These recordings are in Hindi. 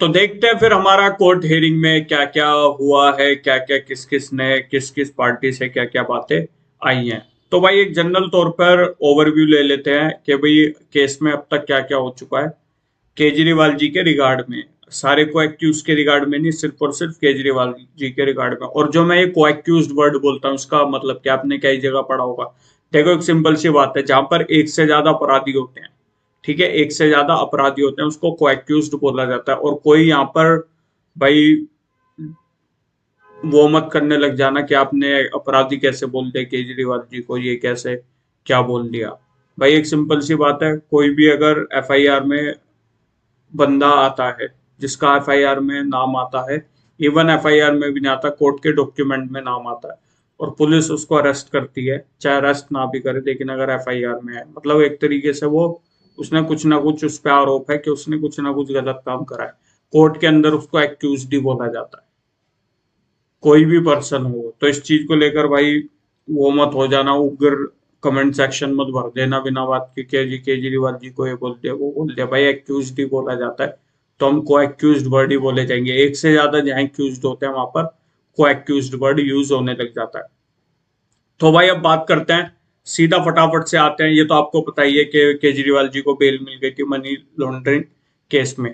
तो देखते हैं फिर हमारा कोर्ट हियरिंग में क्या क्या हुआ है, क्या क्या किस किस ने किस किस पार्टी से क्या क्या बातें आई हैं। तो भाई एक जनरल तौर पर ओवरव्यू ले लेते हैं कि भाई केस में अब तक क्या क्या हो चुका है केजरीवाल जी के रिगार्ड में। सारे को एक्यूज के रिगार्ड में नहीं, सिर्फ और सिर्फ केजरीवाल जी के रिगार्ड में। और जो मैं ये को एक्यूज वर्ड बोलता हूँ उसका मतलब क्या आपने कई जगह पढ़ा होगा। देखो एक सिंपल सी बात है, जहां पर एक से ज्यादा अपराधी होते हैं, ठीक है, एक से ज्यादा अपराधी होते हैं उसको को एक्यूज्ड बोला जाता है। और कोई यहाँ पर भाई वो मत करने लग जाना कि आपने अपराधी कैसे बोल दिया केजरीवाल जी को, ये कैसे क्या बोल दिया। भाई एक सिंपल सी बात है, कोई भी अगर एफआईआर में बंदा आता है जिसका एफआईआर में नाम आता है, इवन एफआईआर में भी नहीं आता, कोर्ट के डॉक्यूमेंट में नाम आता है और पुलिस उसको अरेस्ट करती है, चाहे अरेस्ट ना भी करे लेकिन अगर एफआईआर में है, मतलब एक तरीके से वो उसने कुछ ना कुछ उस पर आरोप है कि उसने कुछ ना कुछ गलत काम करा है, कोर्ट के अंदर उसको एक्यूज्ड ही बोला जाता है, कोई भी पर्सन हो। तो इस चीज को लेकर भाई वो मत हो जाना उग्र, कमेंट सेक्शन मत भर देना बिना बात के केजरीवाल जी को ये बोल दिया वो बोल दिया। भाई एक्यूज्ड ही बोला जाता है, तो हम को एक्यूज्ड वर्ड ही बोले जाएंगे। एक से ज्यादा जहां एक्यूज्ड होते हैं वहां पर को एक्यूज्ड वर्ड यूज होने लग जाता है। तो भाई अब बात करते हैं, सीधा फटाफट से आते हैं। ये तो आपको पता ही है कि केजरीवाल जी को बेल मिल गई थी मनी लॉन्ड्रिंग केस में।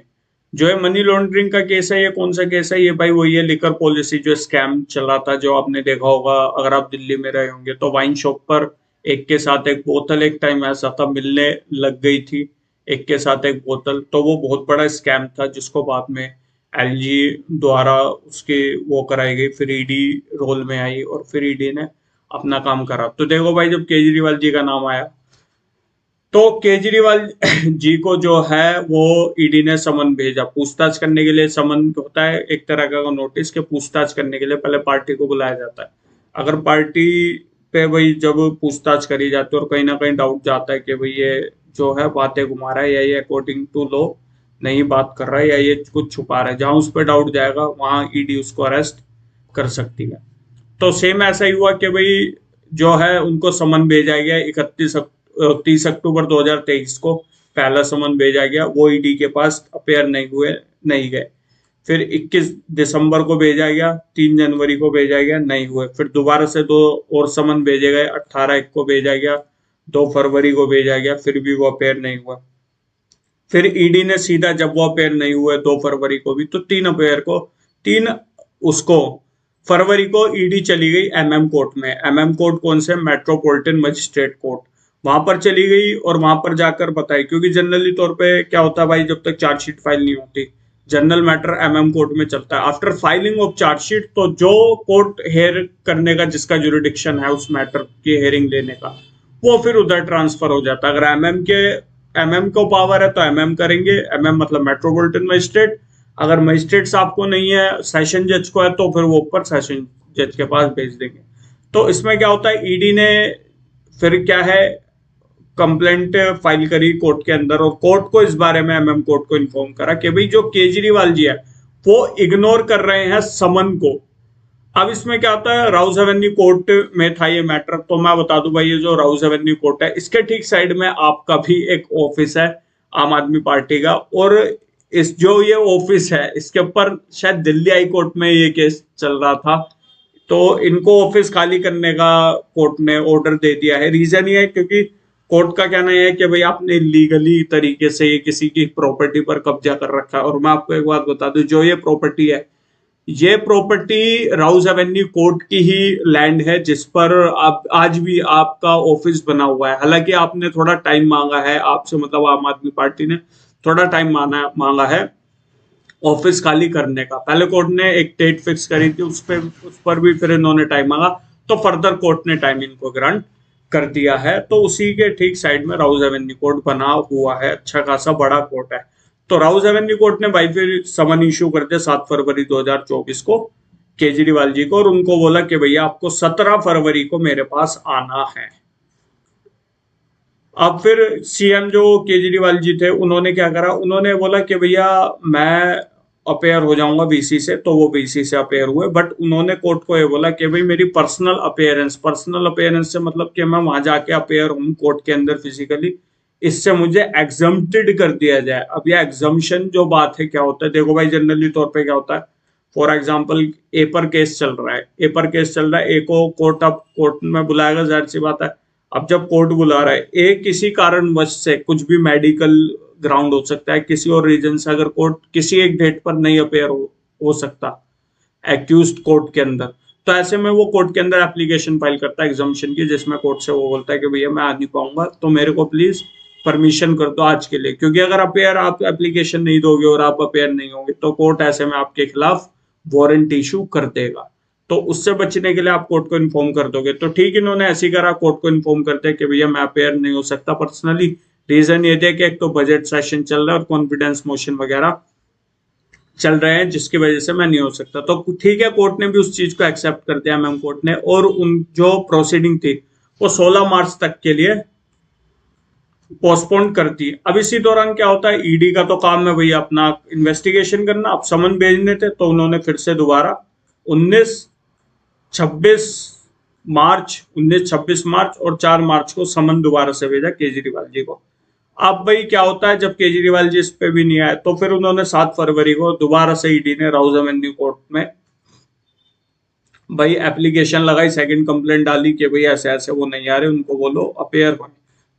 जो है मनी लॉन्ड्रिंग का केस है, ये कौन सा केस है, ये भाई वही है लिकर पॉलिसी जो स्कैम चला था, जो आपने देखा होगा अगर आप दिल्ली में रहे होंगे तो। वाइन शॉप पर एक के साथ एक बोतल एक टाइम ऐसा था मिलने लग गई थी, एक के साथ एक बोतल। तो वो बहुत बड़ा स्कैम था जिसको बाद में एलजी द्वारा उसकी वो कराई गई, फिर ईडी रोल में आई और फिर ईडी ने अपना काम करा। तो देखो भाई जब केजरीवाल जी का नाम आया तो केजरीवाल जी को जो है वो ईडी ने समन भेजा पूछताछ करने के लिए। समन होता है एक तरह का नोटिस के पूछताछ करने के लिए पहले पार्टी को बुलाया जाता है। अगर पार्टी पे भाई जब पूछताछ करी जाती है और कहीं ना कहीं डाउट जाता है कि भाई ये जो है बातें घुमा रहा है या ये अकॉर्डिंग टू लॉ नहीं बात कर रहा है या ये कुछ छुपा रहा है, जहां उस पर डाउट जाएगा वहां ईडी उसको अरेस्ट कर सकती है। तो सेम ऐसा ही हुआ कि भाई जो है उनको समन भेजा गया 30 अक्टूबर 2023 को पहला समन भेजा गया, वो ईडी के पास अपेयर नहीं हुए, नहीं गए। फिर 21 दिसंबर को भेजा गया, 3 जनवरी को भेजा गया, नहीं हुए। फिर दोबारा से 2 और समन भेजे गए, 18 को भेजा गया, 2 फरवरी को भेजा गया, फिर भी वो अपेयर नहीं हुआ। फिर ईडी ने सीधा जब वो अपेयर नहीं हुए 2 फरवरी को भी, तो 3 अपेयर को 3 फरवरी को ईडी चली गई एमएम कोर्ट में। एमएम कोर्ट कौन से, मेट्रोपॉलिटन मजिस्ट्रेट कोर्ट, वहां पर चली गई और वहां पर जाकर बताई। क्योंकि जनरली तौर पे क्या होता है भाई, जब तक चार्जशीट फाइल नहीं होती जनरल मैटर एमएम कोर्ट में चलता है। आफ्टर फाइलिंग ऑफ चार्जशीट तो जो कोर्ट हेयर करने का जिसका जुरिडिक्शन है उस मैटर की हेयरिंग लेने का, वो फिर उधर ट्रांसफर हो जाता है। अगर एमएम को पावर है तो एमएम करेंगे, एमएम मतलब मेट्रोपॉलिटन मजिस्ट्रेट। अगर मजिस्ट्रेट साहब को नहीं है, सेशन जज को है, तो फिर वो ऊपर सेशन जज के पास भेज देंगे। तो इसमें क्या होता है, ईडी ने फिर क्या है कंप्लेंट फाइल करी कोर्ट के अंदर और कोर्ट को इस बारे में एमएम कोर्ट को इन्फॉर्म करा कि भाई जो केजरीवाल जी है वो इग्नोर कर रहे हैं समन को। अब इसमें क्या होता है, राउस एवेन्यू कोर्ट में था ये मैटर। तो मैं बता दूं भाई, ये जो राउस एवेन्यू कोर्ट है इसके ठीक साइड में आपका भी एक ऑफिस है आम आदमी पार्टी का। और इस जो ये ऑफिस है इसके ऊपर शायद दिल्ली हाई कोर्ट में ये केस चल रहा था। तो इनको ऑफिस खाली करने का कोर्ट ने ऑर्डर दे दिया है। रीजन ये है क्योंकि कोर्ट का कहना यह है कि भाई आपने लीगली तरीके से ये किसी की प्रॉपर्टी पर कब्जा कर रखा है। और मैं आपको एक बात बता दूं, जो ये प्रॉपर्टी है, ये प्रॉपर्टी राउस एवेन्यू कोर्ट की ही लैंड है जिस पर आप आज भी आपका ऑफिस बना हुआ है। हालांकि आपने थोड़ा टाइम मांगा है आपसे, मतलब आम आदमी पार्टी ने थोड़ा टाइम मांगा है ऑफिस खाली करने का। पहले कोर्ट ने एक डेट फिक्स करी थी, उस पर भी फिर इन्होंने टाइम मांगा, तो फर्दर कोर्ट ने टाइम इनको ग्रांट कर दिया है। तो उसी के ठीक साइड में राउस एवेन्यू कोर्ट बना हुआ है, अच्छा खासा बड़ा कोर्ट है। तो राउस एवेन्यू कोर्ट ने भाई फिर समन इशू कर दिया 7 फरवरी 2024 को केजरीवाल जी को, और उनको बोला कि भैया आपको 17 फरवरी को मेरे पास आना है। अब फिर सीएम जो केजरीवाल जी थे उन्होंने क्या करा, उन्होंने बोला कि भैया मैं अपेयर हो जाऊंगा वीसी से, तो वो वीसी से अपेयर हुए। बट उन्होंने कोर्ट को ये बोला कि भाई मेरी पर्सनल अपेयरेंस से मतलब कि मैं वहां जाके अपेयर हूँ कोर्ट के अंदर फिजिकली, इससे मुझे एग्जम्प्टेड कर दिया जाए। अब यह एग्जम्पशन जो बात है क्या होता है, देखो भाई जनरली तौर पे क्या होता है, फॉर एग्जाम्पल ए पर केस चल रहा है, ए पर केस चल रहा है, ए को कोर्ट, अब कोर्ट में बुलाएगा, जाहिर सी बात है। अब जब कोर्ट बुला रहा है, ए किसी कारणवश से, कुछ भी मेडिकल ग्राउंड हो सकता है, किसी और रीजन से अगर कोर्ट किसी एक डेट पर नहीं अपेयर हो सकता एक्यूज्ड कोर्ट के अंदर, तो ऐसे में वो कोर्ट के अंदर एप्लीकेशन फाइल करता है एग्जम्पशन की, जिसमें कोर्ट से वो बोलता है कि भैया मैं आ नहीं पाऊंगा, तो मेरे को प्लीज परमिशन कर दो आज के लिए, क्योंकि अगर अपेयर आप एप्लीकेशन नहीं दोगे और आप अपेयर नहीं होंगे तो कोर्ट ऐसे में आपके खिलाफ वारंट इशू कर देगा। तो उससे बचने के लिए आप कोर्ट को इन्फॉर्म कर दोगे। तो ठीक, इन्होंने ऐसी करा, कोर्ट को इन्फॉर्म करते हैं कि भैया मैं अपेयर नहीं हो सकता पर्सनली। रीजन ये थे कि एक तो बजट सेशन चल रहा है और कॉन्फिडेंस मोशन वगैरह चल रहे हैं, जिसकी वजह से मैं नहीं हो सकता। तो ठीक है, कोर्ट ने भी उस चीज को एक्सेप्ट कर दिया, मैम कोर्ट ने, और उन जो प्रोसीडिंग थी वो 16 मार्च तक के लिए पोस्टपोन कर दी। अब इसी दौरान क्या होता है, ईडी का तो काम है भैया अपना इन्वेस्टिगेशन करना। अब समन भेजने थे तो उन्होंने फिर से दोबारा 19 26 मार्च और 4 मार्च को समन दोबारा से भेजा केजरीवाल जी को। अब भाई क्या होता है, जब केजरीवाल जी इस पे भी नहीं आए तो फिर उन्होंने 7 फरवरी को दोबारा से ईडी ने राउज एवेन्यू कोर्ट में भाई एप्लीकेशन लगाई, सेकंड कंप्लेंट डाली कि भाई ऐसे ऐसे वो नहीं आ रहे, उनको बोलो अपेयर बने।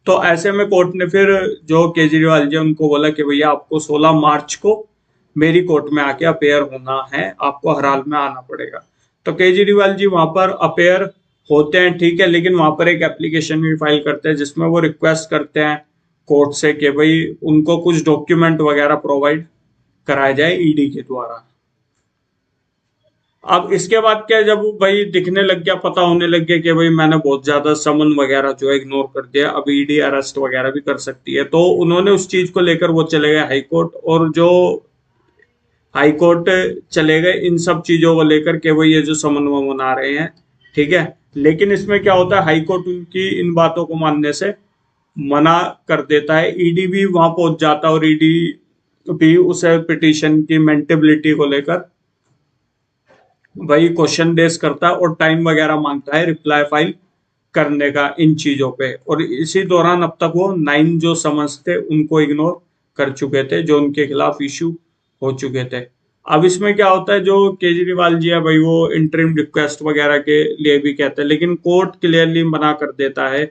तो ऐसे में कोर्ट ने फिर जो केजरीवाल जी उनको बोला कि भैया आपको 16 मार्च को मेरी कोर्ट में आके अपेयर होना है, आपको हर हाल में आना पड़ेगा। तो केजरीवाल जी वहां पर अपेयर होते हैं, ठीक है, लेकिन वहां पर एक एप्लीकेशन भी फाइल करते हैं जिसमें वो रिक्वेस्ट करते हैं कोर्ट से कि भाई उनको कुछ डॉक्यूमेंट वगैरह प्रोवाइड कराया जाए ईडी के द्वारा। अब इसके बाद क्या, जब भाई दिखने लग गया, पता होने लग गया कि भाई मैंने बहुत ज्यादा समन वगैरह जो है इग्नोर कर दिया, अब ईडी अरेस्ट वगैरह भी कर सकती है, तो उन्होंने उस चीज को लेकर वो चले गए हाई कोर्ट, और जो हाई कोर्ट चले गए इन सब चीजों को लेकर के वो ये जो समन वमन आ रहे हैं, ठीक है। लेकिन इसमें क्या होता है, हाई कोर्ट उनकी इन बातों को मानने से मना कर देता है, ईडी भी वहां पहुंच जाता है, और ईडी भी उसे पिटीशन की मेंटेबिलिटी को लेकर वही क्वेश्चन रेस करता है और टाइम वगैरह मांगता है रिप्लाई फाइल करने का इन चीजों पे। और इसी दौरान अब तक वो 9 जो समन्स थे उनको इग्नोर कर चुके थे, जो उनके खिलाफ इशू हो चुके थे। अब इसमें क्या होता है, जो केजरीवाल जी है भाई वो इंटरिम रिक्वेस्ट वगैरह के लिए भी कहते हैं, लेकिन कोर्ट क्लियरली मना कर देता है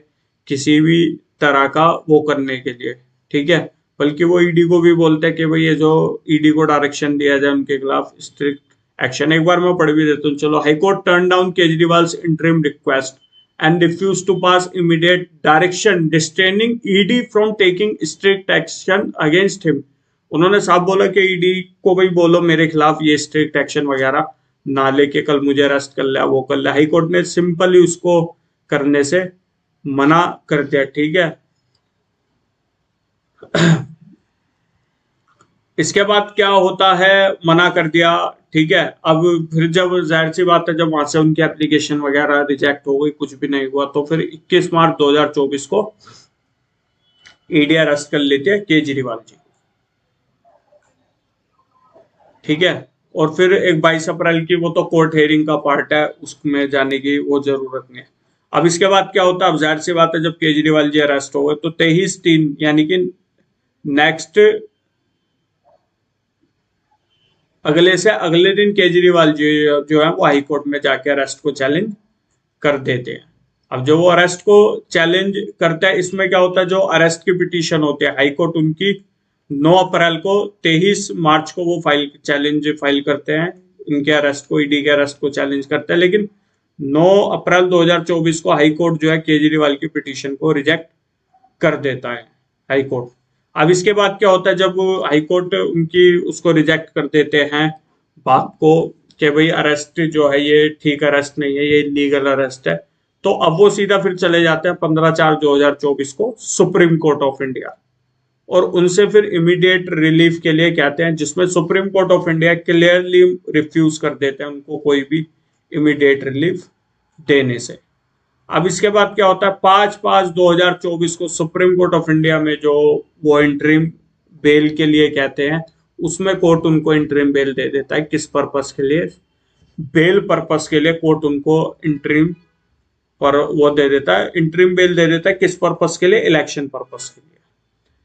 किसी भी तरह का वो करने के लिए, ठीक है। बल्कि वो ईडी को भी बोलते हैं कि भाई ये जो ईडी को डायरेक्शन दिया जाए उनके खिलाफ स्ट्रिक्ट एक्शन। एक बार मैं पढ़ भी देता हूँ, चलो। High court turn down Kejriwal's interim request and refuse to pass immediate direction distraining ED from taking strict action against him. उन्होंने साफ बोला कि ईडी को भाई बोलो मेरे खिलाफ ये स्ट्रिक्ट एक्शन वगैरह ना लेके कल मुझे अरेस्ट कर लिया, वो कर लिया। हाईकोर्ट ने सिंपली उसको करने से मना कर दिया, ठीक है। इसके बाद क्या होता है, मना कर दिया, ठीक है। अब फिर जब जाहिर सी बात है, जब वहां से उनकी एप्लीकेशन वगैरह रिजेक्ट हो गई, कुछ भी नहीं हुआ, तो फिर 21 मार्च 2024 को ईडी अरेस्ट कर लेते हैं केजरीवाल जी, ठीक है। और फिर एक 22 अप्रैल की वो तो कोर्ट हेयरिंग का पार्ट है, उसमें जाने की वो जरूरत नहीं है। अब इसके बाद क्या होता है, अब जाहिर सी बात है जब केजरीवाल जी अरेस्ट हो गए तो 23/3 यानी कि नेक्स्ट अगले से अगले दिन केजरीवाल जी जो है वो हाई कोर्ट में जाके अरेस्ट को चैलेंज कर देते हैं। अब जो वो अरेस्ट को चैलेंज करता है, इसमें क्या होता है, जो अरेस्ट की पिटीशन होती है हाई कोर्ट उनकी 9 अप्रैल को, 23 मार्च को वो चैलेंज फाइल करते हैं इनके अरेस्ट को, ईडी के अरेस्ट को चैलेंज करते हैं। लेकिन 9 अप्रैल 2024 को हाई कोर्ट जो है केजरीवाल की पिटीशन को रिजेक्ट कर देता है हाई कोर्ट। अब इसके बाद क्या होता है, जब हाई कोर्ट उनकी उसको रिजेक्ट कर देते हैं बात को कि भाई अरेस्ट जो है ये ठीक अरेस्ट नहीं है, ये इलीगल अरेस्ट है, तो अब वो सीधा फिर चले जाते हैं 15/4/2024 को सुप्रीम कोर्ट ऑफ इंडिया, और उनसे फिर इमीडिएट रिलीफ के लिए कहते हैं, जिसमें Supreme Court of India clearly refuse कर देते हैं उनको कोई भी इमीडिएट रिलीफ देने से। अब इसके बाद क्या होता है, 5/5/2024 को सुप्रीम कोर्ट ऑफ इंडिया में जो वो इंटरिम बेल के लिए कहते हैं, उसमें कोर्ट उनको इंटरिम बेल दे देता है। किस पर्पस के लिए, बेल पर्पस के लिए कोर्ट उनको इंटरिम पर वो दे देता है, इंटरिम बेल दे देता है। किस पर्पस के लिए, इलेक्शन पर्पस के लिए,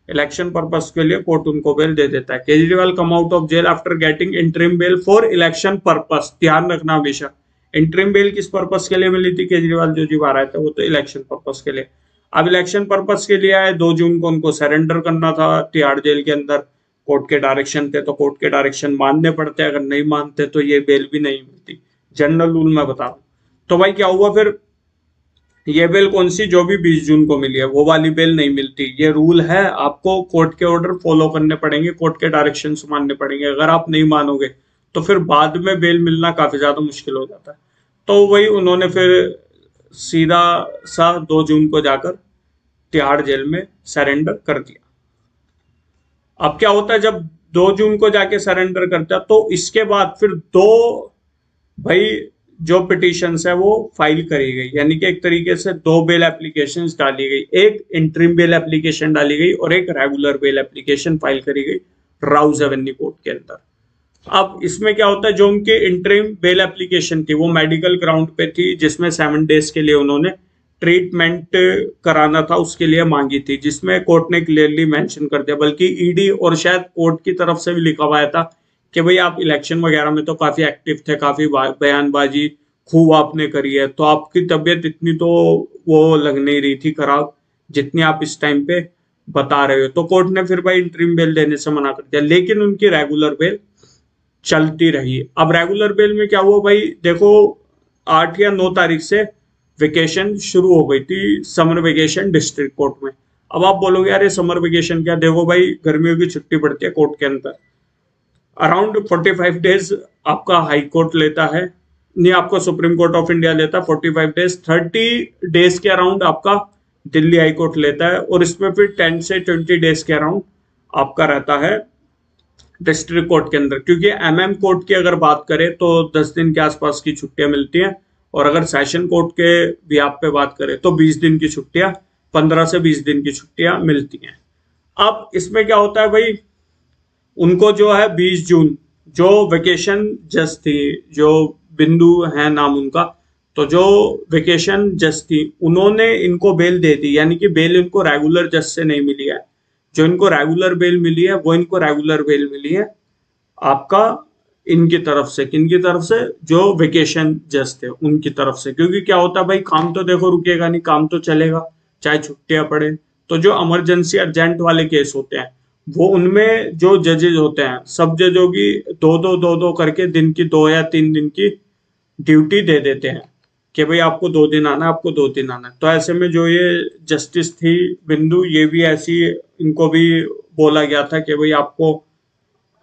इलेक्शन पर्पस के लिए कोर्ट उनको बेल दे देता है। Kejriwal come out of jail after getting interim bail for election purpose. ध्यान रखना हमेशा, इंटरिम बेल किस पर्पस के लिए मिली थी केजरीवाल जो जी बाहर आए थे, वो तो इलेक्शन पर्पस के लिए। अब इलेक्शन पर्पस के लिए आए, 2 जून को उनको सरेंडर करना था तिहाड़ जेल के अंदर। कोर्ट के डायरेक्शन थे तो कोर्ट के डायरेक्शन मानने पड़ते, अगर नहीं मानते तो ये बेल भी नहीं मिलती। जनरल रूल में बता रहा हूं। तो भाई क्या हुआ फिर, ये बेल कौन सी, जो भी 20 जून को मिली है वो वाली बेल नहीं मिलती। ये रूल है, आपको कोर्ट के ऑर्डर फॉलो करने पड़ेंगे, कोर्ट के डायरेक्शन मानने पड़ेंगे। अगर आप नहीं मानोगे तो फिर बाद में बेल मिलना काफी ज्यादा मुश्किल हो जाता है। तो वही उन्होंने फिर सीधा सा 2 जून को जाकर तिहाड़ जेल में सरेंडर कर दिया। अब क्या होता है, जब 2 जून को जाके सरेंडर करता है तो इसके बाद फिर दो, भाई जो पिटिशंस है वो फाइल करी गई, यानी कि एक तरीके से 2 बेल एप्लीकेशंस डाली गई। एक इंटरिम बेल एप्लीकेशन डाली गई और एक रेगुलर बेल एप्लीकेशन फाइल करी गई राउज एवेन्यू कोर्ट के अंदर। अब इसमें क्या होता है, जो उनके इंटरिम बेल एप्लीकेशन थी वो मेडिकल ग्राउंड पे थी, जिसमें 7 डेज के लिए उन्होंने ट्रीटमेंट कराना था, उसके लिए मांगी थी, जिसमें कोर्ट ने क्लियरली मेंशन कर दिया। बल्कि ईडी और शायद कोर्ट की तरफ से भी लिखा हुआ था कि भाई आप इलेक्शन वगैरह में तो काफी एक्टिव थे, काफी बयानबाजी खूब आपने करी है, तो आपकी तबीयत इतनी तो वो लग नहीं रही थी खराब जितनी आप इस टाइम पे बता रहे हो। तो कोर्ट ने फिर भाई इंटरिम बेल देने से मना कर दिया, लेकिन उनकी रेगुलर बेल चलती रही। अब रेगुलर बेल में क्या हुआ भाई, देखो 8 या 9 तारीख से वेकेशन शुरू हो गई थी, समर वेकेशन डिस्ट्रिक्ट कोर्ट में। अब आप बोलोगे यार ये समर वेकेशन क्या, देखो भाई गर्मियों की छुट्टी पड़ती है कोर्ट के अंदर, अराउंड 45 डेज आपका हाई कोर्ट लेता है, नहीं आपका सुप्रीम कोर्ट ऑफ इंडिया लेता है 45 डेज, 30 डेज के अराउंड आपका दिल्ली हाई कोर्ट लेता है, और इसमें फिर 10 से 20 डेज के अराउंड आपका रहता है डिस्ट्रिक्ट कोर्ट के अंदर। क्योंकि एमएम कोर्ट की अगर बात करें तो 10 दिन के आसपास की छुट्टियां मिलती हैं, और अगर सेशन कोर्ट के भी आप पे बात करें तो 20 दिन की छुट्टियां, 15 से 20 दिन की छुट्टियां मिलती हैं। अब इसमें क्या होता है भाई, उनको जो है 20 जून जो वेकेशन जज थी, जो बिंदु है नाम उनका, तो जो वेकेशन जज थी उन्होंने इनको बेल दे दी, यानी कि बेल इनको रेगुलर जज से नहीं मिली है। जो इनको रेगुलर बेल मिली है वो इनको रेगुलर बेल मिली है आपका इनकी तरफ से, किनकी तरफ से, जो वेकेशन जज थे उनकी तरफ से। क्योंकि क्या होता है भाई, काम तो देखो रुकेगा नहीं, काम तो चलेगा चाहे छुट्टियां पड़े। तो जो इमरजेंसी अर्जेंट वाले केस होते हैं वो उनमें जो जजेज होते हैं, सब जजों की दो करके दिन की 2 या 3 दिन की ड्यूटी दे देते हैं कि भाई आपको 2 दिन आना है, आपको 2 दिन आना है। तो ऐसे में जो ये जस्टिस थी बिंदु, ये भी ऐसी, इनको भी बोला गया था कि भाई आपको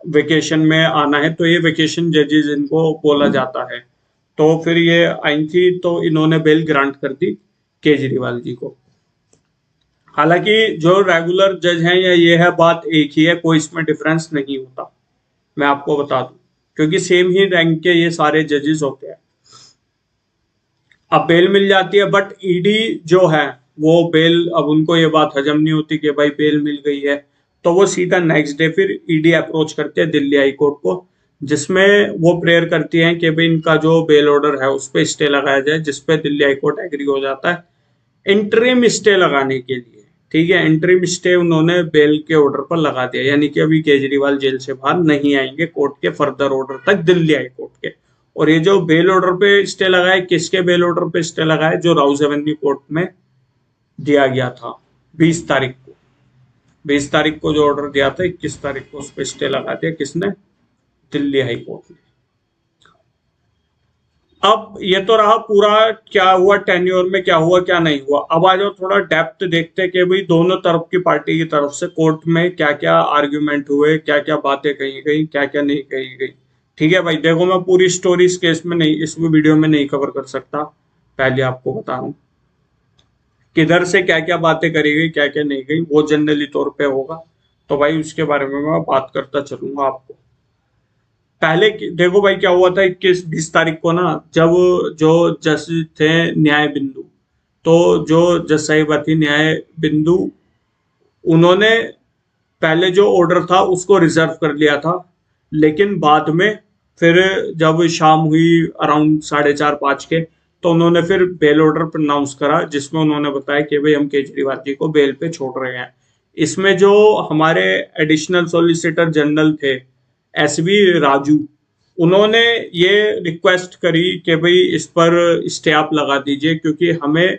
वेकेशन में आना है, तो ये वेकेशन जजेस इनको बोला जाता है। तो फिर ये आई थी तो इन्होंने बेल ग्रांट कर दी केजरीवाल जी को। हालांकि जो रेगुलर जज हैं या ये है, बात एक ही है, कोई इसमें डिफरेंस नहीं होता, मैं आपको बता दूं, क्योंकि सेम ही रैंक के ये सारे जजेस होते हैं। अब बेल मिल जाती है, बट ईडी जो है वो बेल, अब उनको ये बात हजम नहीं होती कि भाई बेल मिल गई है, तो वो सीधा नेक्स्ट डे फिर ईडी अप्रोच करते हैं दिल्ली हाई कोर्ट को, जिसमें वो प्रेयर करती हैं कि भाई इनका जो बेल ऑर्डर है उस पर स्टे लगाया जाए, जिसपे दिल्ली हाई कोर्ट एग्री हो जाता है इंटरिम स्टे लगाने के लिए। ठीक है, इंटरिम स्टे उन्होंने बेल के ऑर्डर पर लगा दिया, यानी कि अभी केजरीवाल जेल से बाहर नहीं आएंगे कोर्ट के फर्दर ऑर्डर तक, दिल्ली हाई कोर्ट के। और ये जो बेल ऑर्डर पे स्टे लगाए, किसके बेल ऑर्डर पे स्टे लगाए, जो राउज एवेन्यू कोर्ट में दिया गया था 20 तारीख को। 20 तारीख को जो ऑर्डर दिया था, 21 तारीख को उस पर स्टे लगा दिया, किसने, दिल्ली हाई कोर्ट ने। अब ये तो रहा पूरा क्या हुआ टेन्योर में, क्या हुआ क्या नहीं हुआ। अब आ जाओ थोड़ा डेप्थ देखते कि भाई दोनों तरफ की पार्टी की तरफ से कोर्ट में क्या क्या आर्ग्यूमेंट हुए, क्या क्या बातें कही गई, क्या क्या नहीं कही गई। ठीक है भाई, देखो मैं पूरी स्टोरी इस केस में नहीं, इस वीडियो में नहीं कवर कर सकता, पहले आपको बता रहा हूँ किधर से क्या क्या बातें करी गई, क्या क्या नहीं गई, वो जनरली तौर पे होगा, तो भाई उसके बारे में मैं बात करता चलूंगा आपको। पहले देखो भाई क्या हुआ था, 21-20 तारीख को ना, जब जो जज थे न्याय बिंदु, तो जो जज साहिबा थी न्याय बिंदु, उन्होंने पहले जो ऑर्डर था उसको रिजर्व कर लिया था, लेकिन बाद में फिर जब शाम हुई अराउंड 4:30-5 के, तो उन्होंने फिर बेल ऑर्डर प्रनाउंस करा, जिसमें उन्होंने बताया कि भाई हम केजरीवाल जी को बेल पे छोड़ रहे हैं। इसमें जो हमारे एडिशनल सॉलिसिटर जनरल थे, एसवी राजू, उन्होंने ये रिक्वेस्ट करी कि भाई इस पर स्टे आप लगा दीजिए, क्योंकि हमें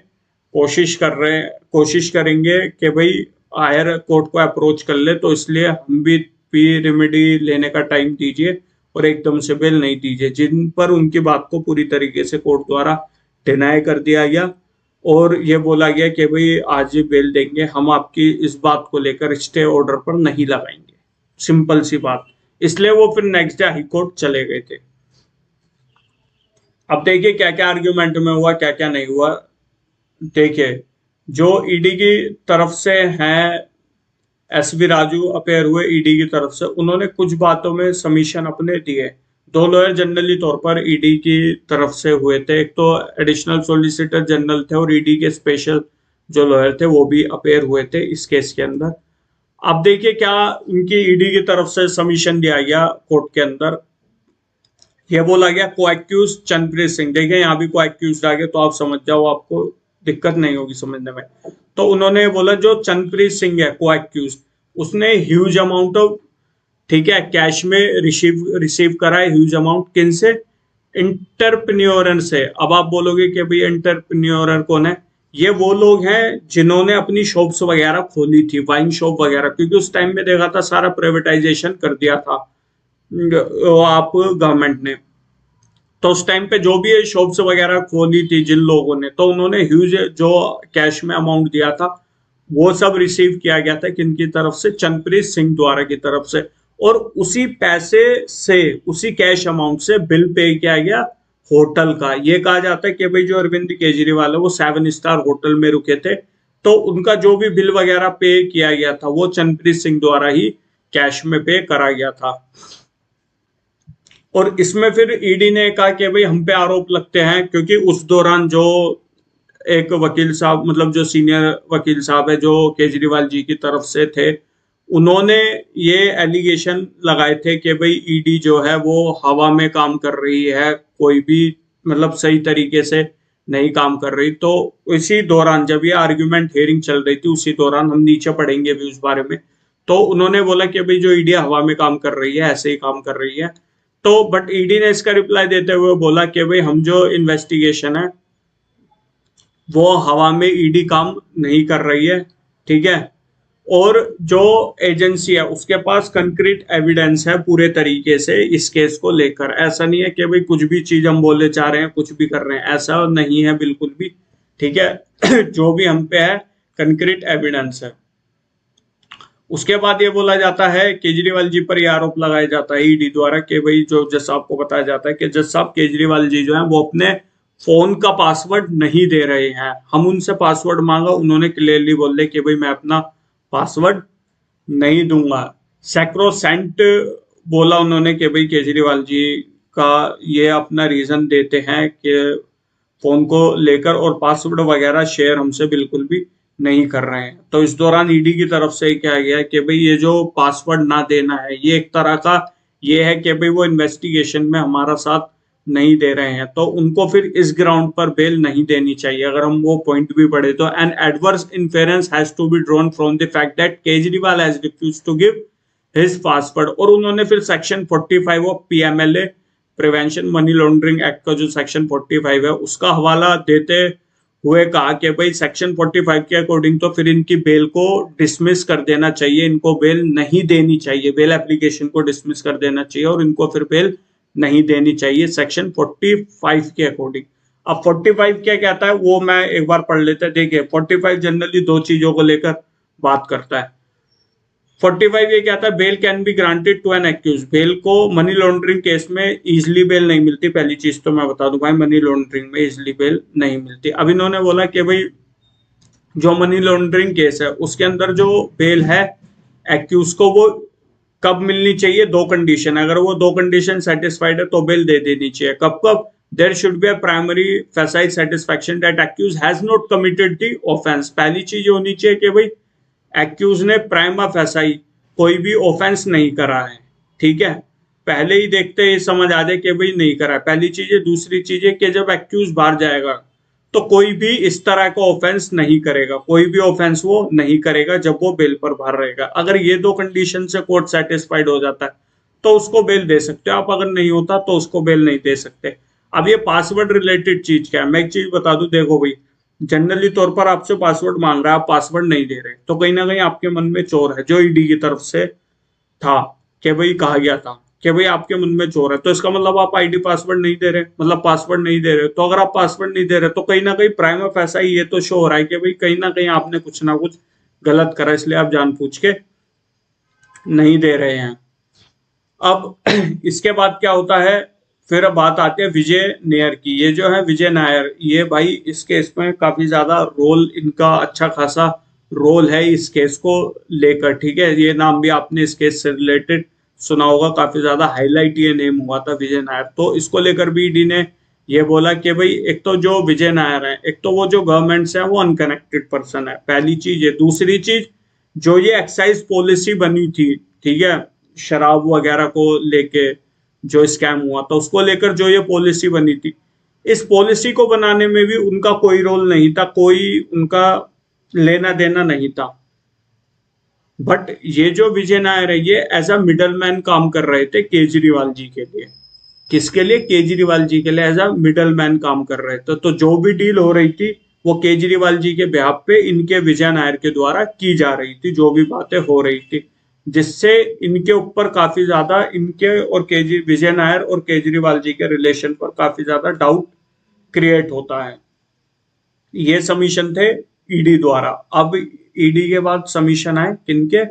कोशिश करेंगे कि भाई हायर कोर्ट को अप्रोच कर ले, तो इसलिए हम भी रेमेडी लेने का टाइम दीजिए और एकदम से बेल नहीं दीजिए। जिन पर उनकी बात को पूरी तरीके से कोर्ट द्वारा डिनाई कर दिया गया और ये बोला गया कि भाई आज ही बेल देंगे, हम आपकी इस बात को लेकर स्टे ऑर्डर पर नहीं लगाएंगे। सिंपल सी बात। इसलिए वो फिर नेक्स्ट डे हाई कोर्ट चले गए थे। अब देखिए क्या क्या आर्ग्यूमेंट में हुआ, क्या क्या नहीं हुआ। देखिए, जो ईडी की तरफ से हैं, एसवी राजू अपेयर हुए ईडी की तरफ से, उन्होंने कुछ बातों में सबमिशन अपने दिए। दो लॉयर जनरली तौर पर ईडी की तरफ से हुए थे, एक तो एडिशनल सॉलिसिटर जनरल थे और ईडी के स्पेशल जो लॉयर थे वो भी अपेयर हुए थे इस केस के अंदर। अब देखिए क्या उनकी ईडी की तरफ से सबमिशन दिया गया कोर्ट के अंदर। ये बोला गया को एक्यूज चंद्रप्रीत सिंह। देखिए यहाँ भी को एक्यूज आ गया तो आप समझ जाओ, आपको दिक्कत नहीं होगी समझने में। तो उन्होंने बोला जो चंद्रप्रीत सिंह है को एक्यूज, उसने ह्यूज अमाउंट ऑफ, ठीक है, कैश में रिसीव करा है ह्यूज अमाउंट। किन से? इंटरप्रेन्योर से। अब आप बोलोगे कि भाई इंटरप्रेन्योर कौन है? ये वो लोग हैं जिन्होंने अपनी शॉप्स वगैरह खोली थी, वाइन शॉप वगैरह, क्योंकि उस टाइम में देखा था सारा प्राइवेटाइजेशन कर दिया था आप गवर्नमेंट ने। तो उस टाइम पे जो भी ये शॉप्स वगैरह खोली थी जिन लोगों ने, तो उन्होंने ह्यूज जो कैश में अमाउंट दिया था वो सब रिसीव किया गया था किनकी तरफ से? चंद्रप्रीत सिंह द्वारा की तरफ से। और उसी पैसे से, उसी कैश अमाउंट से बिल पे किया गया होटल का। ये कहा जाता है कि भाई जो अरविंद केजरीवाल है वो 7 स्टार होटल में रुके थे, तो उनका जो भी बिल वगैरह पे किया गया था वो चंद्रप्रीत सिंह द्वारा ही कैश में पे करा गया था। और इसमें फिर ईडी ने कहा कि भाई हम पे आरोप लगते हैं, क्योंकि उस दौरान जो एक वकील साहब, मतलब जो सीनियर वकील साहब है जो केजरीवाल जी की तरफ से थे, उन्होंने ये एलिगेशन लगाए थे कि भाई ईडी जो है वो हवा में काम कर रही है, कोई भी मतलब सही तरीके से नहीं काम कर रही। तो इसी दौरान जब ये आर्ग्यूमेंट हियरिंग चल रही थी, उसी दौरान, हम नीचे पढ़ेंगे भी उस बारे में, तो उन्होंने बोला कि भाई जो ईडी हवा में काम कर रही है, ऐसे ही काम कर रही है। तो बट ईडी ने इसका रिप्लाई देते हुए बोला कि भाई हम जो इन्वेस्टिगेशन है वो हवा में ईडी काम नहीं कर रही है, ठीक है। और जो एजेंसी है उसके पास कंक्रीट एविडेंस है पूरे तरीके से इस केस को लेकर। ऐसा नहीं है कि भाई कुछ भी चीज हम बोले चाह रहे हैं, कुछ भी कर रहे हैं, ऐसा नहीं है बिल्कुल भी, ठीक है। जो भी हम पे है कंक्रीट एविडेंस है। उसके बाद ये बोला जाता है, केजरीवाल जी पर यह आरोप लगाया जाता है ईडी द्वारा कि भाई जो जज साहब को बताया जाता है कि जज साहब केजरीवाल जी जो है वो अपने फोन का पासवर्ड नहीं दे रहे हैं। हम उनसे पासवर्ड मांगा, उन्होंने क्लियरली बोल दिया कि भाई मैं अपना पासवर्ड नहीं दूंगा। सैक्रोसेंट बोला उन्होंने कि भाई केजरीवाल जी का ये अपना रीजन देते हैं कि फोन को लेकर, और पासवर्ड वगैरह शेयर हमसे बिल्कुल भी नहीं कर रहे हैं। तो इस दौरान ईडी की तरफ से क्या गया कि भाई ये जो पासवर्ड ना देना है, ये एक तरह का ये है कि भाई वो इन्वेस्टिगेशन में हमारा साथ नहीं दे रहे हैं, तो उनको फिर इस ग्राउंड पर बेल नहीं देनी चाहिए। अगर हम वो पॉइंट भी पढ़े तो an adverse inference has to be drawn from the fact that Kejriwal has refused to give his password. और उन्होंने फिर section 45 of PMLA prevention money laundering act का जो सेक्शन 45 है उसका हवाला देते हुए कहा कि भाई सेक्शन 45 के अकॉर्डिंग तो फिर इनकी बेल को डिसमिस कर देना चाहिए, इनको बेल नहीं देनी चाहिए, बेल एप्लीकेशन को डिसमिस कर देना चाहिए और इनको फिर बेल नहीं देनी चाहिए सेक्शन 45 के अकॉर्डिंग। अब 45 क्या कहता है वो मैं एक बार पढ़ लेते हैं। देखिए 45 जनरली दो चीजों को लेकर बात करता है। 45 ये कहता है bail can be granted to an accuse. Bail को मनी लॉन्ड्रिंग केस में इजिली बेल नहीं मिलती। पहली चीज तो मैं बता दूं भाई, मनी लॉन्ड्रिंग में इजिली बेल नहीं मिलती। अब इन्होंने बोला कि भाई जो मनी लॉन्ड्रिंग केस है उसके अंदर जो बेल है एक्यूज को वो कब मिलनी चाहिए? दो कंडीशन, अगर वो दो कंडीशन सेटिस्फाइड है तो बेल दे देनी चाहिए। कब कब? There should be a primary facie satisfaction that accused has not committed the offence. पहली चीज होनी चाहिए कि भाई एक्यूज ने प्राइमा फैसाई कोई भी ऑफेंस नहीं करा है, ठीक है। पहले ही देखते ही समझ आ जाए कि भाई नहीं करा है, पहली चीज है। दूसरी चीज है कि जब एक्यूज बाहर जाएगा तो कोई भी इस तरह का ऑफेंस नहीं करेगा, कोई भी ऑफेंस वो नहीं करेगा जब वो बेल पर बाहर रहेगा। अगर ये दो कंडीशन से कोर्ट सेटिस्फाइड हो जाता है तो उसको बेल दे सकते हो आप, अगर नहीं होता तो उसको बेल नहीं दे सकते। अब ये पासवर्ड रिलेटेड चीज क्या है, मैं एक चीज बता दूं, देखो भाई, जनरली तौर पर आपसे पासवर्ड मांग रहा है, आप पासवर्ड नहीं दे रहे, तो कहीं ना कहीं आपके मन में चोर है, जो ईडी की तरफ से था कि भाई कहा गया था कि भाई आपके मन में चोर है, तो इसका मतलब आप आईडी पासवर्ड नहीं दे रहे, मतलब पासवर्ड नहीं दे रहे। तो अगर आप पासवर्ड नहीं दे रहे तो कहीं ना कहीं प्राइम ऑफ ऐसा ही ये तो शो हो रहा है कि भाई कहीं ना कहीं आपने कुछ ना कुछ गलत करा, इसलिए आप जानबूझ के नहीं दे रहे हैं। अब इसके बाद क्या होता है, फिर बात आती है विजय नायर की। ये जो है विजय नायर, ये भाई इस केस में काफी ज्यादा रोल, इनका अच्छा खासा रोल है इस केस को लेकर, ठीक है। ये नाम भी आपने इस केस से रिलेटेड सुना होगा, काफी ज्यादा हाईलाइट ये नेम हुआ था विजय नायर। तो इसको लेकर भी ईडी ने ये बोला कि भाई एक तो जो विजय नायर है, एक तो वो जो गवर्नमेंट से है वो अनकनेक्टेड पर्सन है, पहली चीज ये। दूसरी चीज, जो ये एक्साइज पॉलिसी बनी थी, ठीक है, शराब वगैरह को लेके जो स्कैम हुआ था उसको लेकर जो ये पॉलिसी बनी थी, इस पॉलिसी को बनाने में भी उनका कोई रोल नहीं था, कोई उनका लेना देना नहीं था। बट ये जो विजय नायर है, ये एज अ मिडल मैन काम कर रहे थे केजरीवाल जी के लिए। किसके लिए? केजरीवाल जी के लिए एज अ मिडल मैन काम कर रहे थे। तो जो भी डील हो रही थी वो केजरीवाल जी के बिहाफ पे इनके विजय नायर के द्वारा की जा रही थी, जो भी बातें हो रही थी, जिससे इनके ऊपर काफी ज्यादा, इनके और विजय नायर और केजरीवाल जी के रिलेशन पर काफी ज्यादा डाउट क्रिएट होता है। ये सबमिशन थे ईडी द्वारा। अब ईडी के बाद सबमिशन आए किनके?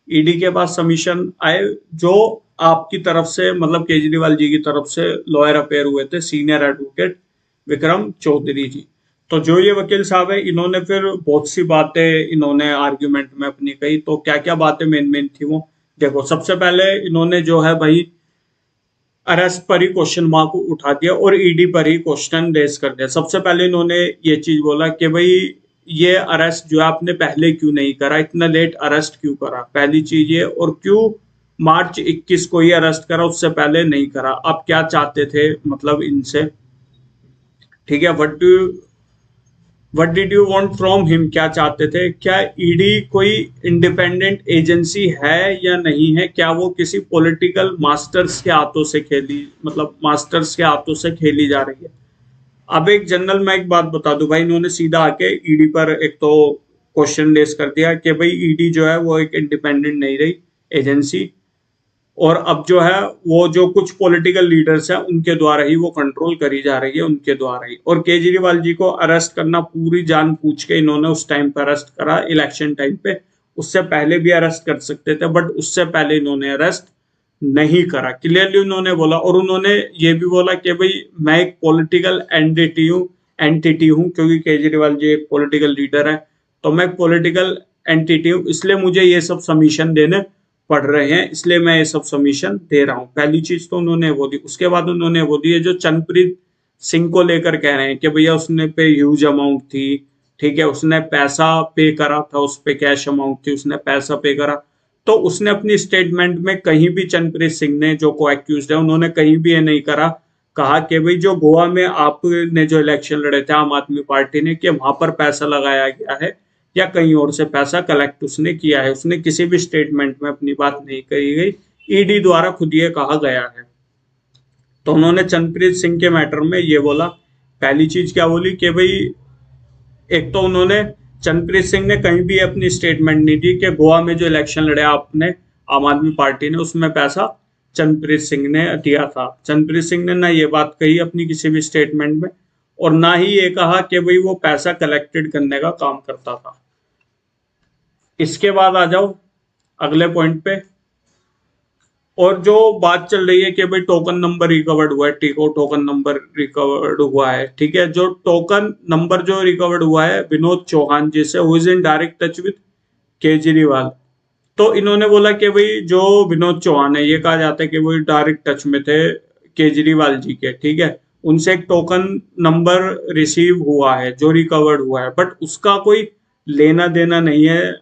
ईडी के बाद सबमिशन आए जो आपकी तरफ से, मतलब केजरीवाल जी की तरफ से लॉयर अपेयर हुए थे, सीनियर एडवोकेट विक्रम चौधरी जी। तो जो ये वकील साहब है, इन्होंने फिर बहुत सी बातें इन्होंने आर्ग्यूमेंट में अपनी कही। तो क्या क्या बातें मेन मेन थी वो देखो। सबसे पहले इन्होंने जो है भाई अरेस्ट पर ही क्वेश्चन मार्क उठा दिया और ईडी पर ही क्वेश्चन रेज कर दिया। सबसे पहले इन्होंने ये चीज बोला कि भाई ये अरेस्ट जो है आपने पहले क्यों नहीं करा, इतना लेट अरेस्ट क्यों करा, पहली चीज ये। और क्यों मार्च 21 को ही अरेस्ट करा, उससे पहले नहीं करा, आप क्या चाहते थे मतलब इनसे, ठीक है। What did you want from him, क्या चाहते थे? क्या ईडी कोई इंडिपेंडेंट एजेंसी है या नहीं है? क्या वो किसी पॉलिटिकल मास्टर्स के हाथों से खेली, मतलब मास्टर्स के हाथों से खेली जा रही है? अब एक जनरल मैं एक बात बता दूं भाई, इन्होंने सीधा आके ईडी पर एक तो क्वेश्चन रेस कर दिया कि भाई ईडी जो है वो एक इंडिपेंडेंट नहीं रही एजेंसी, और अब जो है वो जो कुछ पॉलिटिकल लीडर्स हैं उनके द्वारा ही वो कंट्रोल करी जा रही है, उनके द्वारा ही। और केजरीवाल जी को अरेस्ट करना पूरी जान पूछ के इन्होंने उस टाइम पे अरेस्ट करा, इलेक्शन टाइम पे। उससे पहले भी अरेस्ट कर सकते थे, बट उससे पहले इन्होंने अरेस्ट नहीं करा, क्लियरली उन्होंने बोला। और उन्होंने ये भी बोला कि भाई मैं एक पॉलिटिकल एंटिटी हूँ, क्योंकि केजरीवाल जी एक पॉलिटिकल लीडर है, तो मैं पॉलिटिकल एंटिटी हूँ, इसलिए मुझे ये सब सबमिशन देने पढ़ रहे हैं, इसलिए मैं ये सब सबमिशन दे रहा हूं। पहली चीज तो उन्होंने वो दी। उसके बाद उन्होंने वो दी है जो चंद्रप्रीत सिंह को लेकर कह रहे हैं कि भैया उसने पे ह्यूज अमाउंट थी, ठीक है, उसने पैसा पे करा था, उस पे कैश अमाउंट थी, उसने पैसा पे करा। तो उसने अपनी स्टेटमेंट में कहीं भी, चंद्रप्रीत सिंह ने जो को एक्यूज है, उन्होंने कहीं भी ये नहीं करा, कहा कि भाई जो गोवा में आपने जो इलेक्शन लड़े थे आम आदमी पार्टी ने, कि वहां पर पैसा लगाया गया है या कहीं और से पैसा कलेक्ट उसने किया है। उसने किसी भी स्टेटमेंट में अपनी बात नहीं कही गई, ईडी द्वारा खुद ये कहा गया है। तो उन्होंने चंद्रप्रीत सिंह के मैटर में ये बोला। पहली चीज क्या बोली कि भाई एक तो उन्होंने, चंद्रप्रीत सिंह ने कहीं भी अपनी स्टेटमेंट नहीं दी कि गोवा में जो इलेक्शन लड़े आपने आम आदमी पार्टी ने, उसमें पैसा चंद्रप्रीत सिंह ने दिया था। चंद्रप्रीत सिंह ने ना ये बात कही अपनी किसी भी स्टेटमेंट में, और ना ही ये कहा कि भाई वो पैसा कलेक्टेड करने का काम करता था। इसके बाद आ जाओ अगले पॉइंट पे। और जो बात चल रही है कि भाई टोकन नंबर रिकवर्ड हुआ है, टीको टोकन नंबर रिकवर्ड हुआ है, ठीक है। जो टोकन नंबर जो रिकवर्ड हुआ है विनोद चौहान जी से, who is in direct touch with Kejriwal. तो इन्होंने बोला कि भाई जो विनोद चौहान है, ये कहा जाता है कि वो डायरेक्ट टच में थे केजरीवाल जी के, ठीक है। उनसे एक टोकन नंबर रिसीव हुआ है जो रिकवर्ड हुआ है, बट उसका कोई लेना देना नहीं है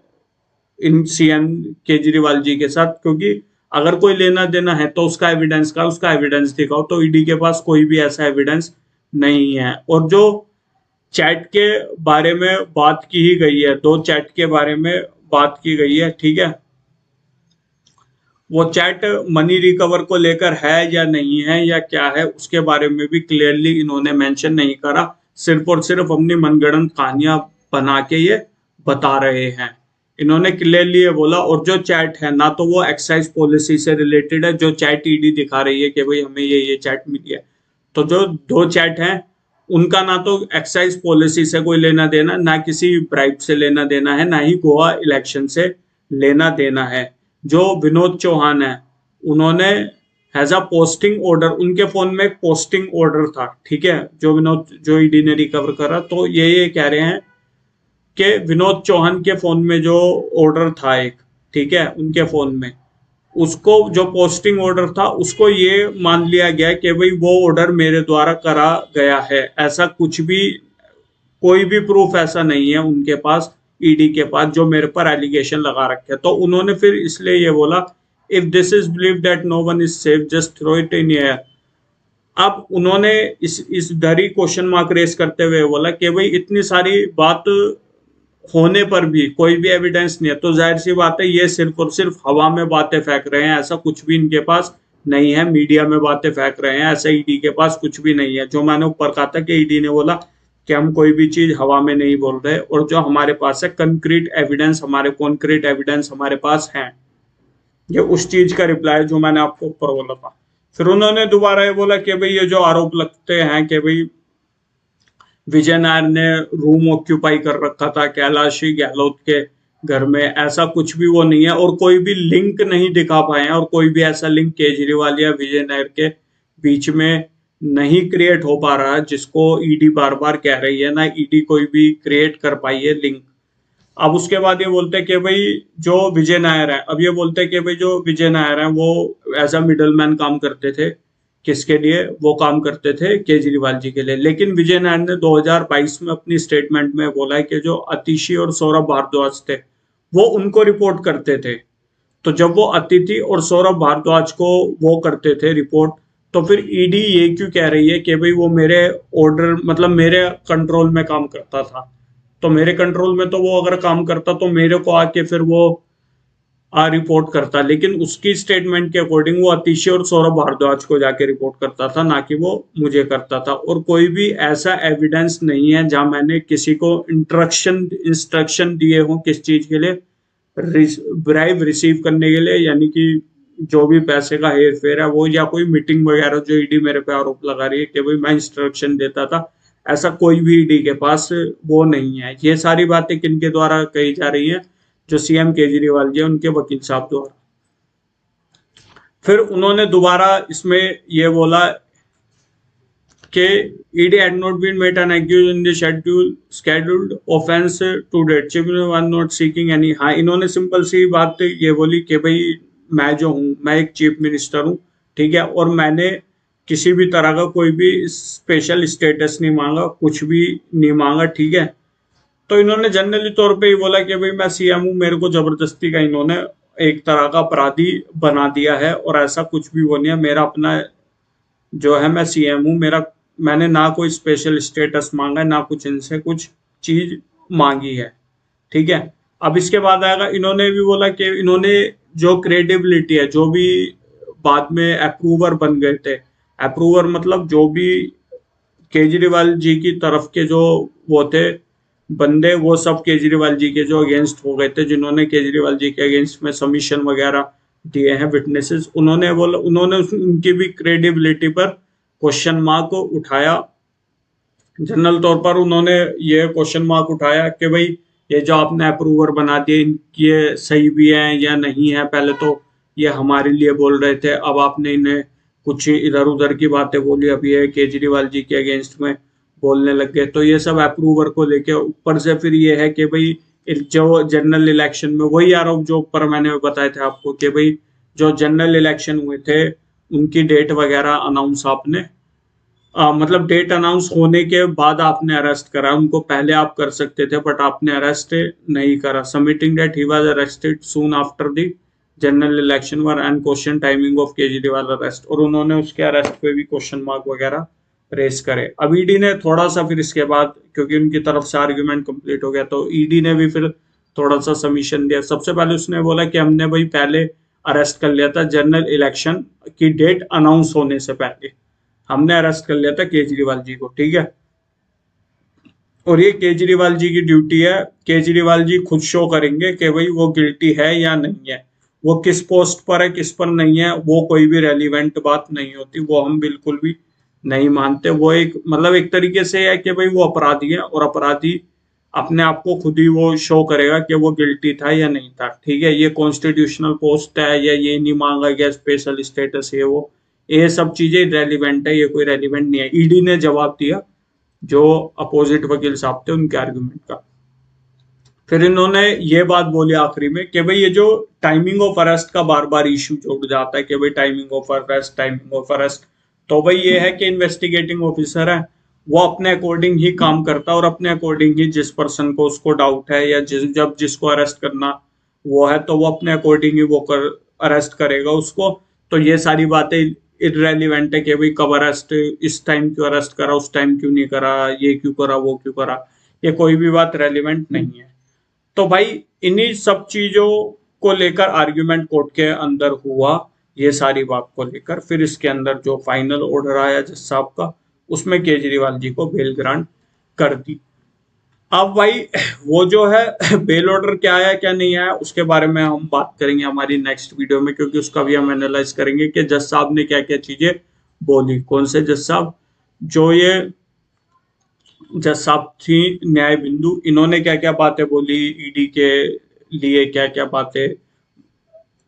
इन सीएम केजरीवाल जी के साथ, क्योंकि अगर कोई लेना देना है तो उसका एविडेंस दिखाओ। तो ईडी के पास कोई भी ऐसा एविडेंस नहीं है। और जो चैट के बारे में बात की ही गई है, 2 चैट के बारे में बात की गई है, ठीक है। वो चैट मनी रिकवर को लेकर है या नहीं है या क्या है, उसके बारे में भी क्लियरली इन्होंने मेंशन नहीं करा, सिर्फ और सिर्फ अपनी मनगढ़ंत कहानियां बना के ये बता रहे हैं। इन्होंने क्लियरली ये बोला, और जो चैट है ना तो वो एक्साइज पॉलिसी से रिलेटेड है, जो चैट ईडी दिखा रही है कि भाई हमें ये चैट मिली है, तो जो 2 चैट हैं उनका ना तो एक्साइज पॉलिसी से कोई लेना देना, ना किसी ब्राइब से लेना देना है, ना ही गोवा इलेक्शन से लेना देना है। जो विनोद चौहान है, उन्होंने हैज अ पोस्टिंग ऑर्डर, उनके फोन में एक पोस्टिंग ऑर्डर था, ठीक है, जो ईडी ने रिकवर करा, तो ये कह रहे हैं कि विनोद चौहान के फोन में जो ऑर्डर था एक, ठीक है, उनके फोन में, उसको जो पोस्टिंग ऑर्डर था उसको ये मान लिया गया कि भाई वो ऑर्डर मेरे द्वारा करा गया है। ऐसा कुछ भी, कोई भी प्रूफ ऐसा नहीं है उनके पास, ईडी के पास, जो मेरे पर एलिगेशन लगा रखे। तो उन्होंने फिर इसलिए ये बोला, if this is believe that no one is safe just throw it in air. अब उन्होंने इस डरी क्वेश्चन मार्क रेस करते हुए बोला कि भाई इतनी सारी बात होने पर भी कोई भी एविडेंस नहीं है, तो जाहिर सी बात है ये सिर्फ और सिर्फ हवा में बातें फेंक रहे हैं, ऐसा कुछ भी इनके पास नहीं है, मीडिया में बातें फेंक रहे हैं, ऐसा ईडी के पास कुछ भी नहीं है। जो मैंने ऊपर कहा था कि ईडी ने बोला कि हम कोई भी चीज हवा में नहीं बोल रहे, और जो हमारे पास है कंक्रीट एविडेंस, हमारे कॉन्क्रीट एविडेंस हमारे पास है, ये उस चीज का रिप्लाई जो मैंने आपको ऊपर बोला था। फिर उन्होंने दोबारा ये बोला कि भाई ये जो आरोप लगते हैं कि भाई विजय नायर ने रूम ऑक्यूपाई कर रखा था कैलाश गहलोत के घर में, ऐसा कुछ भी वो नहीं है, और कोई भी लिंक नहीं दिखा पाए हैं, और कोई भी ऐसा लिंक केजरीवाल या विजय नायर के बीच में नहीं क्रिएट हो पा रहा, जिसको ईडी बार बार कह रही है ना, ईडी कोई भी क्रिएट कर पाई है लिंक। अब उसके बाद ये बोलते हैं कि भाई जो विजय नायर है, अब ये बोलते हैं कि भाई जो विजय नायर है वो एज अ मिडल मैन काम करते थे, किसके लिए वो काम करते थे, केजरीवाल जी के लिए। लेकिन विजय नायर ने 2022 में अपनी स्टेटमेंट में बोला है कि जो अतिशी और सौरभ भारद्वाज थे वो उनको रिपोर्ट करते थे। तो जब वो अतिथि और सौरभ भारद्वाज को वो करते थे रिपोर्ट, तो फिर ईडी ये क्यों कह रही है कि भाई वो मेरे ऑर्डर, मतलब मेरे कंट्रोल में काम करता था, तो मेरे कंट्रोल में तो वो अगर काम करता तो मेरे को आके फिर वो रिपोर्ट करता। लेकिन उसकी स्टेटमेंट के अकॉर्डिंग वो अतिशी और सौरभ भारद्वाज को जाके रिपोर्ट करता था, ना कि वो मुझे करता था। और कोई भी ऐसा एविडेंस नहीं है जहां मैंने किसी को इंस्ट्रक्शन दिए हो किस चीज के लिए, ब्राइब रिसीव करने के लिए, यानी कि जो भी पैसे का हेर फेर है वो, या कोई मीटिंग वगैरह जो ईडी मेरे पे आरोप लगा रही है कि भाई मैं इंस्ट्रक्शन देता था, ऐसा कोई भी ईडी के पास वो नहीं है। ये सारी बातें किनके द्वारा कही जा रही हैं, जो सीएम केजरीवाल जी उनके वकील साहब द्वारा। फिर उन्होंने दोबारा इसमें ये बोला कि ED had not been made an accused in the scheduled offense to date, chief was not seeking any। हाँ, इन्होंने सिंपल सी बात ये बोली कि भाई मैं जो हूँ, मैं एक चीफ मिनिस्टर हूँ, ठीक है, और मैंने किसी भी तरह का कोई भी स्पेशल स्टेटस नहीं मांगा, कुछ भी नहीं मांगा, ठीक है। तो इन्होंने जनरली तौर पे ही बोला कि भाई मैं सीएम हूँ, मेरे को जबरदस्ती का इन्होंने एक तरह का अपराधी बना दिया है, और ऐसा कुछ भी वो नहीं है, मेरा अपना जो है, मैं सीएम हूँ, मैंने ना कोई स्पेशल स्टेटस मांगा है, ना कुछ इनसे कुछ चीज मांगी है, ठीक है। अब इसके बाद आएगा, इन्होंने भी बोला कि इन्होंने जो क्रेडिबिलिटी है, जो भी बाद में अप्रूवर बन गए थे, अप्रूवर मतलब जो भी केजरीवाल जी की तरफ के जो वो थे बंदे, वो सब केजरीवाल जी के जो अगेंस्ट हो गए थे, जिन्होंने केजरीवाल जी के अगेंस्ट में सबमिशन वगैरह दिए हैं विटनेसेस, उन्होंने उनकी भी क्रेडिबिलिटी पर क्वेश्चन मार्क उठाया। जनरल तौर पर उन्होंने ये क्वेश्चन मार्क उठाया कि भाई ये जो आपने अप्रूवर बना दिए, ये सही भी है या नहीं है। पहले तो ये हमारे लिए बोल रहे थे, अब आपने इन्हें कुछ इधर उधर की बातें बोली, अभी ये केजरीवाल जी के अगेंस्ट में बोलने लग गए। तो ये सब अप्रूवर को लेके, ऊपर से फिर ये है कि भाई जो जनरल इलेक्शन में वही आरोप जो ऊपर मैंने बताए थे आपको कि भाई जो जनरल इलेक्शन हुए थे उनकी डेट वगैरह अनाउंस आपने मतलब डेट अनाउंस होने के बाद आपने अरेस्ट करा, उनको पहले आप कर सकते थे बट आपने अरेस्ट नहीं करा। Submitting date he was arrested soon after the general election were and question timing of Kejriwal arrest, और उन्होंने उसके अरेस्ट पे भी क्वेश्चन मार्क वगैरह रेस करे। अब ईडी ने थोड़ा सा फिर इसके बाद, क्योंकि उनकी तरफ से आर्ग्यूमेंट कंप्लीट हो गया, तो ईडी ने भी फिर थोड़ा सा सबमिशन दिया। सबसे पहले उसने बोला कि हमने भाई पहले अरेस्ट कर लिया था जनरल इलेक्शन की डेट अनाउंस होने से पहले, हमने अरेस्ट कर लिया था केजरीवाल जी को, ठीक है। और ये केजरीवाल जी की ड्यूटी है, केजरीवाल जी खुद शो करेंगे कि भाई वो गिल्टी है या नहीं है। वो किस पोस्ट पर है किस पर नहीं है वो कोई भी रेलिवेंट बात नहीं होती, वो हम बिल्कुल भी नहीं मानते। वो एक मतलब एक तरीके से है कि भाई वो अपराधी है, और अपराधी अपने आप को खुद ही वो शो करेगा कि वो गिल्टी था या नहीं था, ठीक है। ये कॉन्स्टिट्यूशनल पोस्ट है या ये नहीं मांगा गया स्पेशल स्टेटस, ये सब चीजें रेलिवेंट है, ये कोई रेलिवेंट नहीं है। ईडी ने जवाब दिया जो अपोजिट वकील साहब थे उनके आर्गुमेंट का। फिर इन्होंने ये बात बोली आखिरी में कि भाई ये जो टाइमिंग ऑफ अरेस्ट का बार बार इशू जो उठ जाता है कि भाई timing of arrest, timing of arrest, तो भाई ये है कि इन्वेस्टिगेटिंग ऑफिसर है, वो अपने अकॉर्डिंग ही काम करता है, और अपने अकॉर्डिंग ही जिस पर्सन को उसको डाउट है या जब जिसको अरेस्ट करना वो है, तो वो अपने अकॉर्डिंग ही वो अरेस्ट करेगा उसको। तो ये सारी बातें इररेलीवेंट है कि भाई कब अरेस्ट, इस टाइम क्यों अरेस्ट करा, उस टाइम क्यों नहीं करा, ये क्यों करा, वो क्यों करा, ये कोई भी बात रेलिवेंट नहीं है। तो भाई इन्हीं सब चीजों को लेकर आर्ग्यूमेंट कोर्ट के अंदर हुआ, ये सारी बात को लेकर। फिर इसके अंदर जो फाइनल ऑर्डर आया जज साहब का, उसमें केजरीवाल जी को बेल ग्रांट कर दी। अब भाई वो जो है बेल ऑर्डर क्या आया क्या नहीं आया उसके बारे में हम बात करेंगे हमारी नेक्स्ट वीडियो में, क्योंकि उसका भी हम एनालाइज करेंगे कि जज साहब ने क्या क्या चीजें बोली। कौन से जज साहब, जो ये जज साहब थी न्याय बिंदु, इन्होंने क्या क्या बातें बोली ईडी के लिए, क्या क्या बातें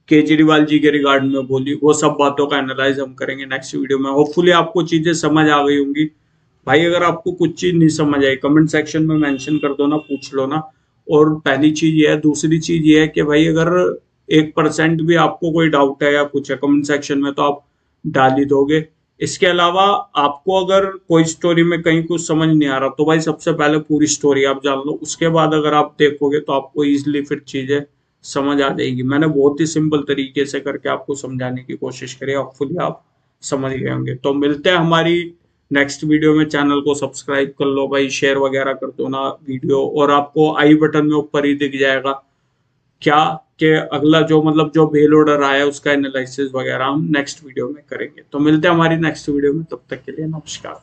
केजरीवाल जी के रिगार्ड में बोली, वो सब बातों का एनालाइज हम करेंगे नेक्स्ट वीडियो में। होपफुली आपको चीजें समझ आ गई होंगी। भाई अगर आपको कुछ चीज नहीं समझ आई कमेंट सेक्शन में मेंशन कर दो ना, पूछ लो ना। और पहली चीज ये है, दूसरी चीज ये है कि भाई अगर 1% भी आपको कोई डाउट है या कुछ है कमेंट सेक्शन में, तो आप डाल ही दोगे। इसके अलावा आपको अगर कोई स्टोरी में कहीं कुछ समझ नहीं आ रहा, तो भाई सबसे पहले पूरी स्टोरी आप जान लो, उसके बाद अगर आप देखोगे तो आपको इजिली फिर चीजें समझ आ जाएगी। मैंने बहुत ही सिंपल तरीके से करके आपको समझाने की कोशिश करी, होपफुली आप समझ गए होंगे। तो मिलते हैं हमारी नेक्स्ट वीडियो में। चैनल को सब्सक्राइब कर लो भाई, शेयर वगैरह कर दो ना वीडियो, और आपको आई बटन में ऊपर ही दिख जाएगा क्या कि अगला जो मतलब जो बेल ऑर्डर आया है उसका एनालिसिस वगैरह हम नेक्स्ट वीडियो में करेंगे। तो मिलते हैं हमारी नेक्स्ट वीडियो में, तब तक के लिए नमस्कार।